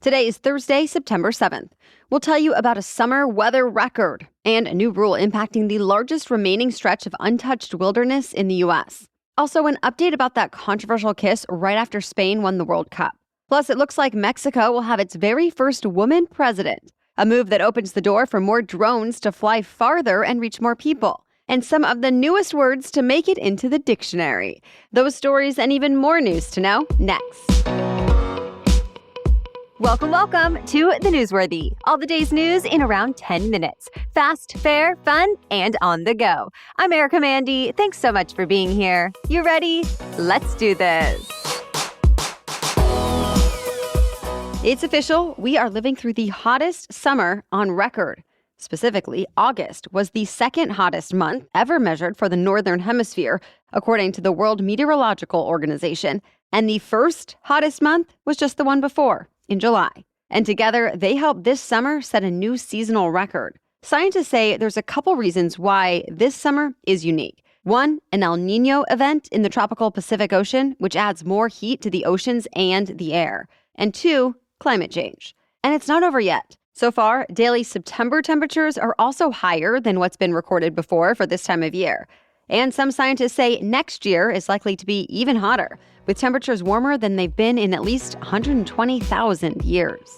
Today is Thursday, September 7th. We'll tell you about a summer weather record and a new rule impacting the largest remaining stretch of untouched wilderness in the U.S. Also, an update about that controversial kiss right after Spain won the World Cup. Plus, it looks like Mexico will have its very first woman president, a move that opens the door for more drones to fly farther and reach more people, and some of the newest words to make it into the dictionary. Those stories and even more news to know next. Welcome to The Newsworthy. All the day's news in around 10 minutes. Fast, fair, fun, and on the go. I'm Erica Mandy. Thanks so much for being here. You ready? Let's do this. It's official. We are living through the hottest summer on record. Specifically, August was the second hottest month ever measured for the Northern Hemisphere, according to the World Meteorological Organization. And the first hottest month was just the one before, in July. And together, they helped this summer set a new seasonal record. Scientists say there's a couple reasons why this summer is unique. One, an El Niño event in the tropical Pacific Ocean, which adds more heat to the oceans and the air. And two, climate change. And it's not over yet. So far, daily September temperatures are also higher than what's been recorded before for this time of year. And some scientists say next year is likely to be even hotter, with temperatures warmer than they've been in at least 120,000 years.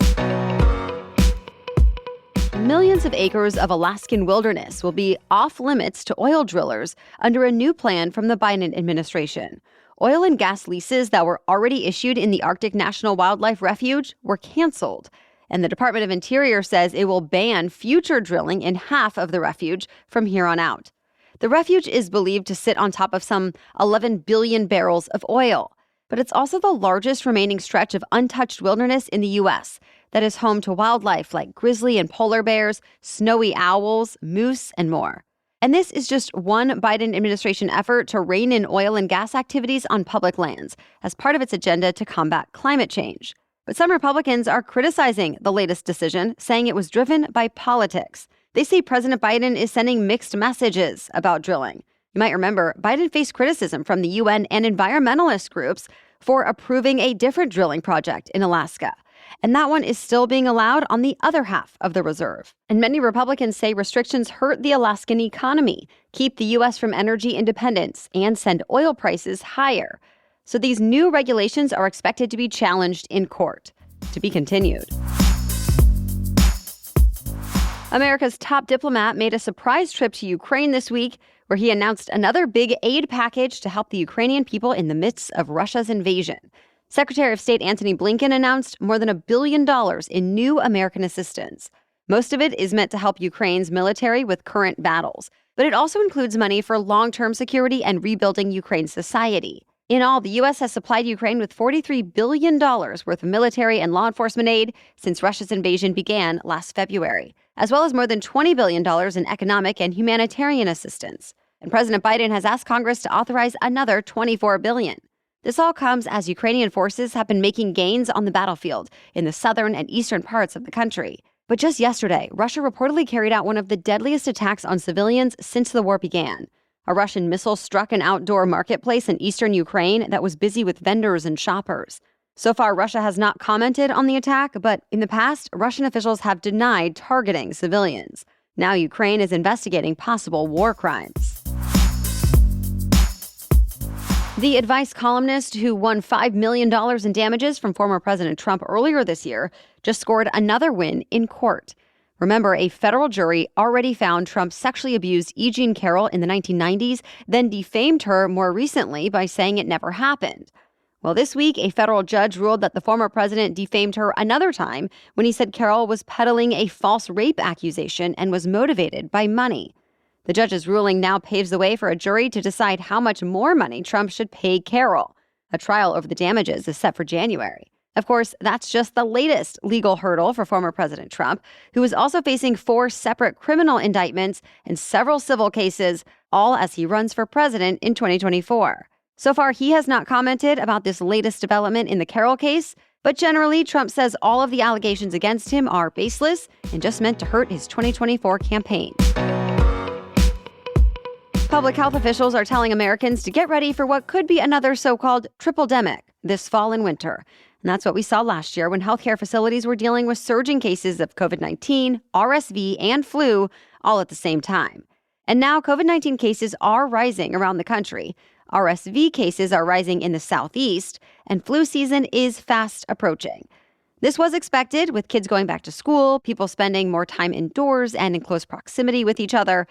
Millions of acres of Alaskan wilderness will be off limits to oil drillers under a new plan from the Biden administration. Oil and gas leases that were already issued in the Arctic National Wildlife Refuge were canceled. And the Department of Interior says it will ban future drilling in half of the refuge from here on out. The refuge is believed to sit on top of some 11 billion barrels of oil. But it's also the largest remaining stretch of untouched wilderness in the U.S. that is home to wildlife like grizzly and polar bears, snowy owls, moose, and more. And this is just one Biden administration effort to rein in oil and gas activities on public lands as part of its agenda to combat climate change. But some Republicans are criticizing the latest decision, saying it was driven by politics. They say President Biden is sending mixed messages about drilling. You might remember, Biden faced criticism from the UN and environmentalist groups for approving a different drilling project in Alaska. And that one is still being allowed on the other half of the reserve. And many Republicans say restrictions hurt the Alaskan economy, keep the U.S. from energy independence, and send oil prices higher. So these new regulations are expected to be challenged in court. To be continued. America's top diplomat made a surprise trip to Ukraine this week, where he announced another big aid package to help the Ukrainian people in the midst of Russia's invasion. Secretary of State Antony Blinken announced more than $1 billion in new American assistance. Most of it is meant to help Ukraine's military with current battles, but it also includes money for long-term security and rebuilding Ukraine's society. In all, the U.S. has supplied Ukraine with $43 billion worth of military and law enforcement aid since Russia's invasion began last February, as well as more than $20 billion in economic and humanitarian assistance. And President Biden has asked Congress to authorize another $24 billion. This all comes as Ukrainian forces have been making gains on the battlefield in the southern and eastern parts of the country. But just yesterday, Russia reportedly carried out one of the deadliest attacks on civilians since the war began. A Russian missile struck an outdoor marketplace in eastern Ukraine that was busy with vendors and shoppers. So far, Russia has not commented on the attack, but in the past, Russian officials have denied targeting civilians. Now Ukraine is investigating possible war crimes. The advice columnist who won $5 million in damages from former President Trump earlier this year just scored another win in court. Remember, a federal jury already found Trump sexually abused E. Jean Carroll in the 1990s, then defamed her more recently by saying it never happened. Well, this week, a federal judge ruled that the former president defamed her another time when he said Carroll was peddling a false rape accusation and was motivated by money. The judge's ruling now paves the way for a jury to decide how much more money Trump should pay Carroll. A trial over the damages is set for January. Of course, that's just the latest legal hurdle for former President Trump, who is also facing 4 separate criminal indictments and several civil cases, all as he runs for president in 2024. So far, he has not commented about this latest development in the Carroll case, but generally, Trump says all of the allegations against him are baseless and just meant to hurt his 2024 campaign. Public health officials are telling Americans to get ready for what could be another so-called Tripledemic this fall and winter. And that's what we saw last year when healthcare facilities were dealing with surging cases of COVID-19, RSV, and flu all at the same time. And now COVID-19 cases are rising around the country. RSV cases are rising in the Southeast, and flu season is fast approaching. This was expected with kids going back to school, people spending more time indoors and in close proximity with each other.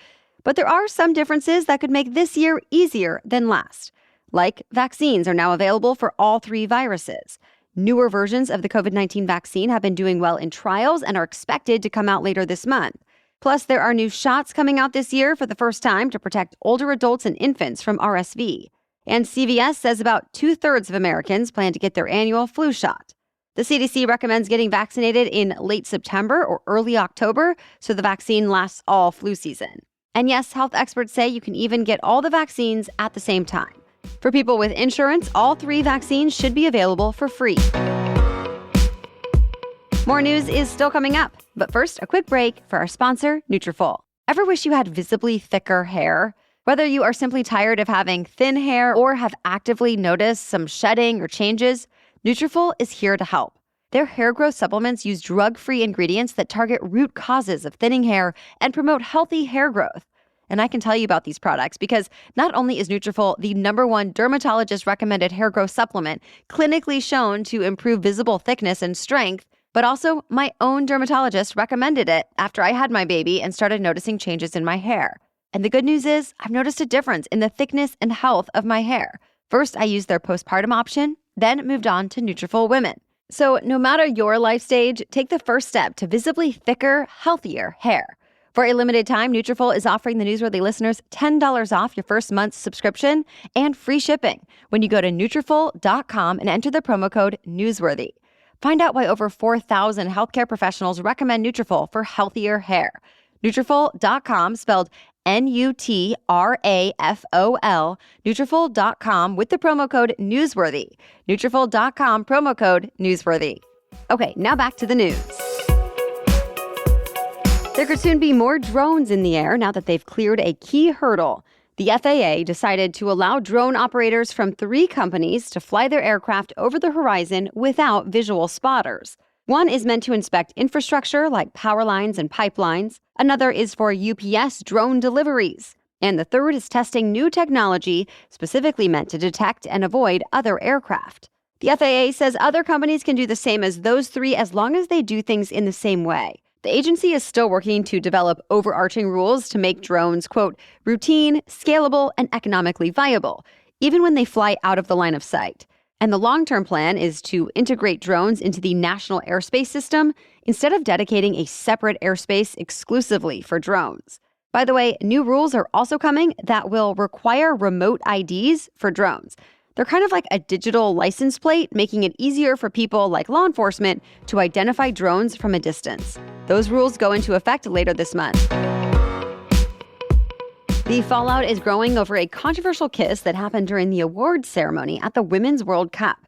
But there are some differences that could make this year easier than last. Like vaccines are now available for all 3 viruses. Newer versions of the COVID-19 vaccine have been doing well in trials and are expected to come out later this month. Plus, there are new shots coming out this year for the first time to protect older adults and infants from RSV. And CVS says about 2/3 of Americans plan to get their annual flu shot. The CDC recommends getting vaccinated in late September or early October so the vaccine lasts all flu season. And yes, health experts say you can even get all the vaccines at the same time. For people with insurance, all 3 vaccines should be available for free. More news is still coming up, but first, a quick break for our sponsor, Nutrafol. Ever wish you had visibly thicker hair? Whether you are simply tired of having thin hair or have actively noticed some shedding or changes, Nutrafol is here to help. Their hair growth supplements use drug-free ingredients that target root causes of thinning hair and promote healthy hair growth. And I can tell you about these products because not only is Nutrafol the #1 dermatologist-recommended hair growth supplement clinically shown to improve visible thickness and strength, but also my own dermatologist recommended it after I had my baby and started noticing changes in my hair. And the good news is I've noticed a difference in the thickness and health of my hair. First, I used their postpartum option, then moved on to Nutrafol Women. So no matter your life stage, take the first step to visibly thicker, healthier hair. For a limited time, Nutrafol is offering the Newsworthy listeners $10 off your first month's subscription and free shipping when you go to Nutrafol.com and enter the promo code Newsworthy. Find out why over 4,000 healthcare professionals recommend Nutrafol for healthier hair. Nutrafol.com, spelled Nutrafol, Nutrafol.com with the promo code Newsworthy. Nutrafol.com, promo code Newsworthy. Okay, now back to the news. There could soon be more drones in the air now that they've cleared a key hurdle. The FAA decided to allow drone operators from 3 companies to fly their aircraft over the horizon without visual spotters. One is meant to inspect infrastructure like power lines and pipelines. Another is for UPS drone deliveries. And the third is testing new technology specifically meant to detect and avoid other aircraft. The FAA says other companies can do the same as those 3 as long as they do things in the same way. The agency is still working to develop overarching rules to make drones, quote, routine, scalable, and economically viable, even when they fly out of the line of sight. And the long-term plan is to integrate drones into the national airspace system instead of dedicating a separate airspace exclusively for drones. By the way, new rules are also coming that will require remote IDs for drones. They're kind of like a digital license plate, making it easier for people like law enforcement to identify drones from a distance. Those rules go into effect later this month. The fallout is growing over a controversial kiss that happened during the awards ceremony at the Women's World Cup.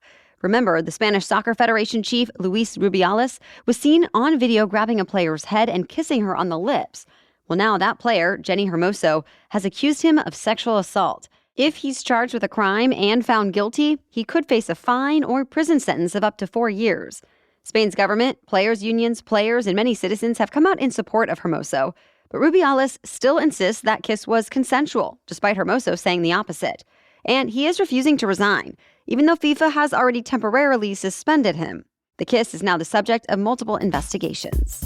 Remember, the Spanish Soccer Federation chief, Luis Rubiales, was seen on video grabbing a player's head and kissing her on the lips. Well, now that player, Jenny Hermoso, has accused him of sexual assault. If he's charged with a crime and found guilty, he could face a fine or prison sentence of up to 4 years. Spain's government, players' unions, players, and many citizens have come out in support of Hermoso. But Rubiales still insists that kiss was consensual, despite Hermoso saying the opposite. And he is refusing to resign, even though FIFA has already temporarily suspended him. The kiss is now the subject of multiple investigations.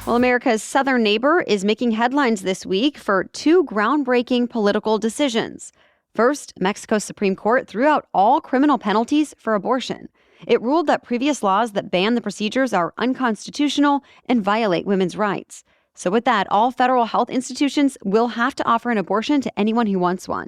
Well, America's southern neighbor is making headlines this week for 2 groundbreaking political decisions. First, Mexico's Supreme Court threw out all criminal penalties for abortion. It ruled that previous laws that ban the procedures are unconstitutional and violate women's rights. So with that, all federal health institutions will have to offer an abortion to anyone who wants one.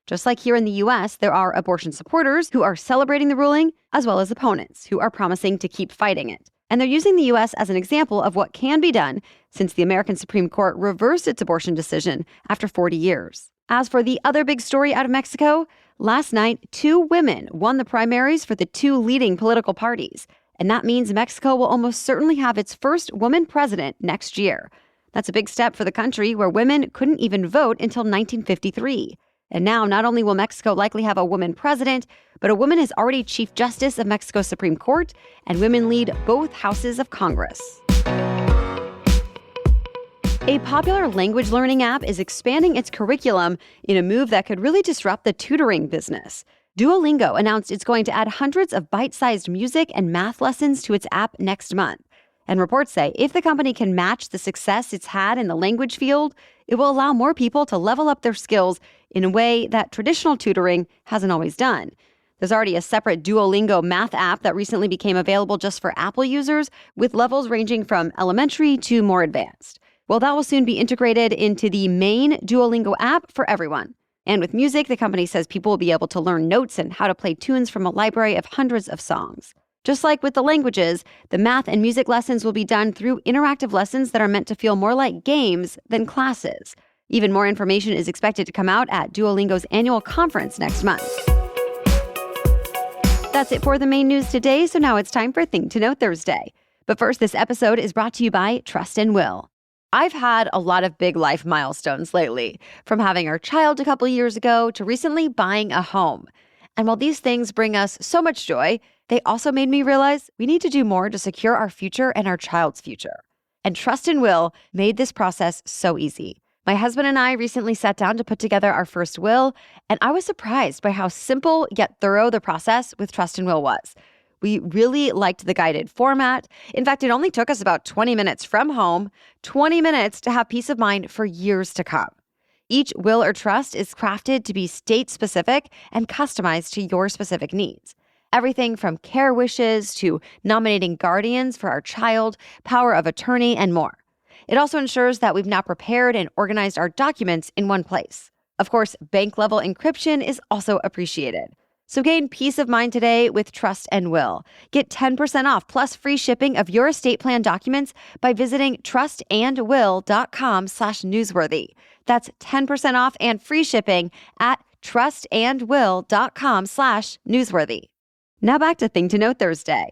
Just like here in the U.S., there are abortion supporters who are celebrating the ruling, as well as opponents who are promising to keep fighting it. And they're using the U.S. as an example of what can be done since the American Supreme Court reversed its abortion decision after 40 years. As for the other big story out of Mexico, last night, 2 women won the primaries for the 2 leading political parties. And that means Mexico will almost certainly have its first woman president next year. That's a big step for the country where women couldn't even vote until 1953. And now, not only will Mexico likely have a woman president, but a woman is already Chief Justice of Mexico's Supreme Court, and women lead both houses of Congress. A popular language learning app is expanding its curriculum in a move that could really disrupt the tutoring business. Duolingo announced it's going to add hundreds of bite-sized music and math lessons to its app next month. And reports say if the company can match the success it's had in the language field, it will allow more people to level up their skills in a way that traditional tutoring hasn't always done. There's already a separate Duolingo math app that recently became available just for Apple users, with levels ranging from elementary to more advanced. Well, that will soon be integrated into the main Duolingo app for everyone. And with music, the company says people will be able to learn notes and how to play tunes from a library of hundreds of songs. Just like with the languages, the math and music lessons will be done through interactive lessons that are meant to feel more like games than classes. Even more information is expected to come out at Duolingo's annual conference next month. That's it for the main news today, so now it's time for Think to Know Thursday. But first, this episode is brought to you by Trust and Will. I've had a lot of big life milestones lately, from having our child a couple years ago to recently buying a home. And while these things bring us so much joy, they also made me realize we need to do more to secure our future and our child's future. And Trust and Will made this process so easy. My husband and I recently sat down to put together our first will, and I was surprised by how simple yet thorough the process with Trust and Will was. We really liked the guided format. In fact, it only took us about 20 minutes from home, 20 minutes to have peace of mind for years to come. Each will or trust is crafted to be state-specific and customized to your specific needs. Everything from care wishes to nominating guardians for our child, power of attorney, and more. It also ensures that we've now prepared and organized our documents in one place. Of course, bank-level encryption is also appreciated. So gain peace of mind today with Trust and Will. Get 10% off plus free shipping of your estate plan documents by visiting trustandwill.com/newsworthy. That's 10% off and free shipping at trustandwill.com/newsworthy. Now back to Thing to Know Thursday.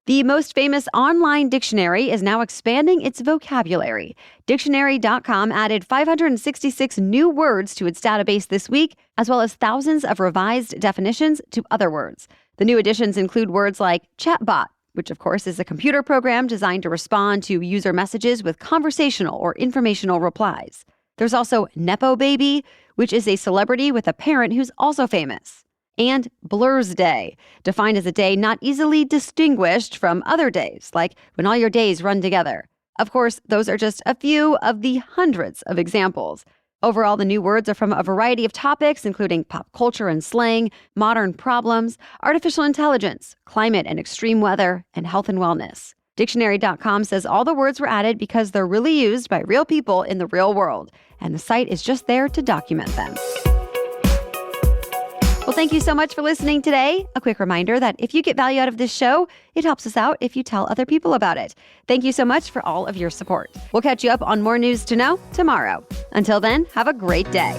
The most famous online dictionary is now expanding its vocabulary. Dictionary.com added 566 new words to its database this week, as well as thousands of revised definitions to other words. The new additions include words like chatbot, which of course is a computer program designed to respond to user messages with conversational or informational replies. There's also Nepo Baby, which is a celebrity with a parent who's also famous. And Blur's Day, defined as a day not easily distinguished from other days, like when all your days run together. Of course, those are just a few of the hundreds of examples. Overall, the new words are from a variety of topics, including pop culture and slang, modern problems, artificial intelligence, climate and extreme weather, and health and wellness. Dictionary.com says all the words were added because they're really used by real people in the real world, and the site is just there to document them. Well, thank you so much for listening today. A quick reminder that if you get value out of this show, it helps us out if you tell other people about it. Thank you so much for all of your support. We'll catch you up on more news to know tomorrow. Until then, have a great day.